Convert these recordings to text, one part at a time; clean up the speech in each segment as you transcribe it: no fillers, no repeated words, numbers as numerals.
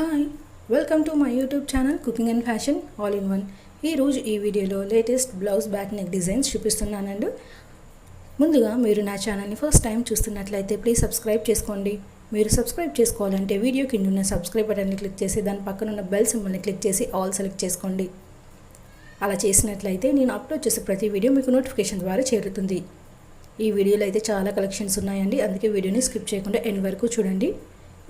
Hi welcome to my YouTube channel cooking and fashion all in one. ఈరోజు ఈ వీడియోలో latest blouse back neck designs చూపిస్తున్నానండి. ముందుగా మీరు నా ఛానల్ని ఫస్ట్ టైం చూస్తున్నట్లయితే ప్లీజ్ సబ్స్క్రైబ్ చేసుకోండి. మీరు సబ్స్క్రైబ్ చేసుకోవాలంటే వీడియో కింద ఉన్న సబ్స్క్రైబ్ బటన్ని క్లిక్ చేసి దాని పక్కన ఉన్న బెల్ సింబల్ని క్లిక్ చేసి ఆల్ సెలెక్ట్ చేసుకోండి. అలా చేసినట్లయితే నేను అప్లోడ్ చేసే ప్రతి వీడియో మీకు నోటిఫికేషన్ ద్వారా చేరుతుంది. ఈ వీడియోలో అయితే చాలా కలెక్షన్స్ ఉన్నాయండి, అందుకే వీడియోని స్కిప్ చేయకుండా ఎండ్ వరకు చూడండి.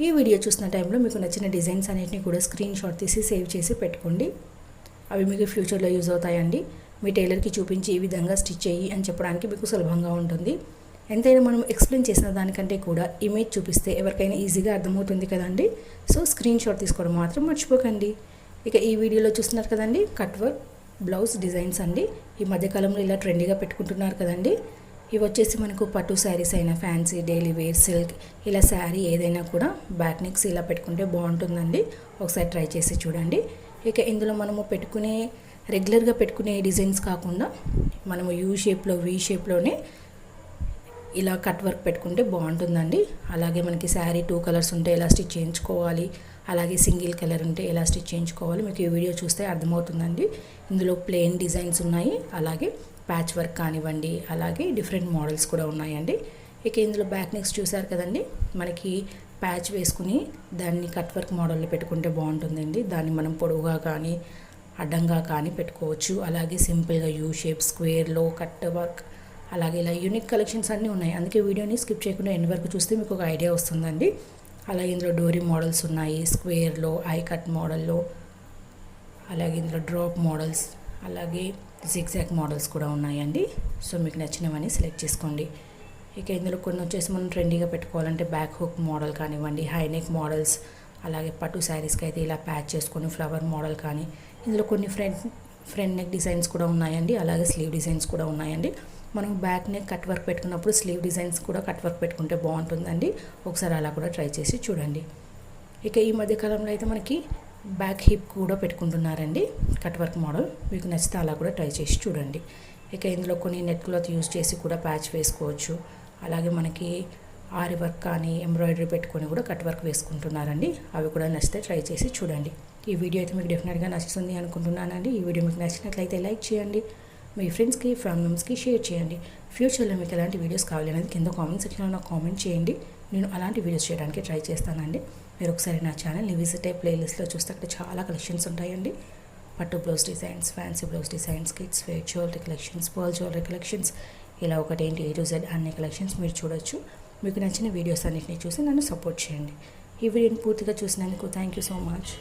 ఈ వీడియో చూసిన టైంలో మీకు నచ్చిన డిజైన్స్ అన్నిటిని కూడా స్క్రీన్ షాట్ తీసి సేవ్ చేసి పెట్టుకోండి. అవి మీకు ఫ్యూచర్లో యూజ్ అవుతాయండి. మీ టైలర్కి చూపించి ఈ విధంగా స్టిచ్ చేయి అని చెప్పడానికి మీకు సులభంగా ఉంటుంది. ఎంతైనా మనం ఎక్స్ప్లెయిన్ చేసిన దానికంటే కూడా ఇమేజ్ చూపిస్తే ఎవరికైనా ఈజీగా అర్థమవుతుంది కదండి. సో స్క్రీన్ షాట్ తీసుకోవడం మాత్రం మర్చిపోకండి. ఇక ఈ వీడియోలో చూస్తున్నారు కదండి, కట్ వర్క్ బ్లౌజ్ డిజైన్స్ అండి. ఈ మధ్యకాలంలో ఇలా ట్రెండీగా పెట్టుకుంటున్నారు కదండి. ఇవి వచ్చేసి మనకు పట్టు శారీస్ అయినా, ఫ్యాన్సీ, డైలీ వేర్, సిల్క్, ఇలా శారీ ఏదైనా కూడా బ్యాక్ నెక్స్ ఇలా పెట్టుకుంటే బాగుంటుందండి. ఒకసారి ట్రై చేసి చూడండి. ఇక ఇందులో మనము పెట్టుకునే రెగ్యులర్గా పెట్టుకునే డిజైన్స్ కాకుండా మనము యూ షేప్లో, వీ షేప్లోనే ఇలా కట్ వర్క్ పెట్టుకుంటే బాగుంటుందండి. అలాగే మనకి శారీ 2 కలర్స్ ఉంటే ఎలా స్టిచ్ చేయించుకోవాలి, అలాగే సింగిల్ కలర్ ఉంటే ఎలా స్టిచ్ చేయించుకోవాలి మీకు ఈ వీడియో చూస్తే అర్థమవుతుందండి. ఇందులో ప్లెయిన్ డిజైన్స్ ఉన్నాయి, అలాగే ప్యాచ్ వర్క్ కానివ్వండి, అలాగే డిఫరెంట్ మోడల్స్ కూడా ఉన్నాయండి. ఇక ఇందులో బ్యాక్ నెక్స్ చూసారు కదండి, మనకి ప్యాచ్ వేసుకుని దాన్ని కట్ వర్క్ మోడల్లో పెట్టుకుంటే బాగుంటుందండి. దాన్ని మనం పొడవుగా కానీ అడ్డంగా కానీ పెట్టుకోవచ్చు. అలాగే సింపుల్గా యూ షేప్, స్క్వేర్లో కట్ వర్క్, అలాగే ఇలా యూనిక్ కలెక్షన్స్ అన్నీ ఉన్నాయి. అందుకే వీడియోని స్కిప్ చేయకుండా ఎండ్ వరకు చూస్తే మీకు ఒక ఐడియా వస్తుందండి. అలాగే ఇందులో డోరీ మోడల్స్ ఉన్నాయి, స్క్వేర్లో, ఐ కట్ మోడల్లో, అలాగే ఇందులో డ్రాప్ మోడల్స్, అలాగే జిగ్జాగ్ మోడల్స్ కూడా ఉన్నాయండి. సో మీకు నచ్చినవన్నీ సెలెక్ట్ చేసుకోండి. ఇక ఇందులో కొన్ని వచ్చేసి మనం ట్రెండీగా పెట్టుకోవాలంటే బ్యాక్ హుక్ మోడల్ కానివ్వండి, హై నెక్ మోడల్స్, అలాగే పట్టు శారీస్కి అయితే ఇలా ప్యాచ్ చేసుకొని ఫ్లవర్ మోడల్ కానీ, ఇందులో కొన్ని ఫ్రంట్ నెక్ డిజైన్స్ కూడా ఉన్నాయండి, అలాగే స్లీవ్ డిజైన్స్ కూడా ఉన్నాయండి. మనం బ్యాక్ నెక్ కట్ వర్క్ పెట్టుకున్నప్పుడు స్లీవ్ డిజైన్స్ కూడా కట్ వర్క్ పెట్టుకుంటే బాగుంటుందండి. ఒకసారి అలా కూడా ట్రై చేసి చూడండి. ఇక ఈ మధ్యకాలంలో అయితే మనకి బ్యాక్ హిప్ కూడా పెట్టుకుంటున్నారండి కట్ వర్క్ మోడల్. మీకు నచ్చితే అలా కూడా ట్రై చేసి చూడండి. ఇక ఇందులో కొన్ని నెట్ క్లాత్ యూజ్ చేసి కూడా ప్యాచ్ వేసుకోవచ్చు. అలాగే మనకి ఆరి వర్క్ కానీ ఎంబ్రాయిడరీ పెట్టుకొని కూడా కట్ వర్క్ వేసుకుంటున్నారండి. అవి కూడా నచ్చితే ట్రై చేసి చూడండి. ఈ వీడియో అయితే మీకు డెఫినెట్గా నచ్చుతుంది అనుకుంటున్నానండి. ఈ వీడియో మీకు నచ్చినట్లయితే లైక్ చేయండి, మీ ఫ్రెండ్స్కి, ఫ్యామిలీస్కి షేర్ చేయండి. ఫ్యూచర్లో మీకు ఎలాంటి వీడియోస్ కావాలి అనేది కింద కామెంట్ సెక్షన్లో నాకు కామెంట్ చేయండి. నేను అలాంటి వీడియోస్ చేయడానికి ట్రై చేస్తానండి. మీరు ఒకసారి నా ఛానల్ని విజిట్ అయ్యి ప్లేలిస్ట్లో చూస్తే అక్కడ చాలా కలెక్షన్స్ ఉంటాయండి. పట్టు blouse designs, fancy blouse designs, kids wear jewellery collections, pearl jewellery collections, ఇలా ఒకటేంటి A to Z అన్ని కలెక్షన్స్ మీరు చూడొచ్చు. మీకు నచ్చిన వీడియోస్ అన్నింటినీ చూసి నన్ను సపోర్ట్ చేయండి. ఈ వీడియోని పూర్తిగా చూసినందుకు థ్యాంక్ యూ సో మచ్.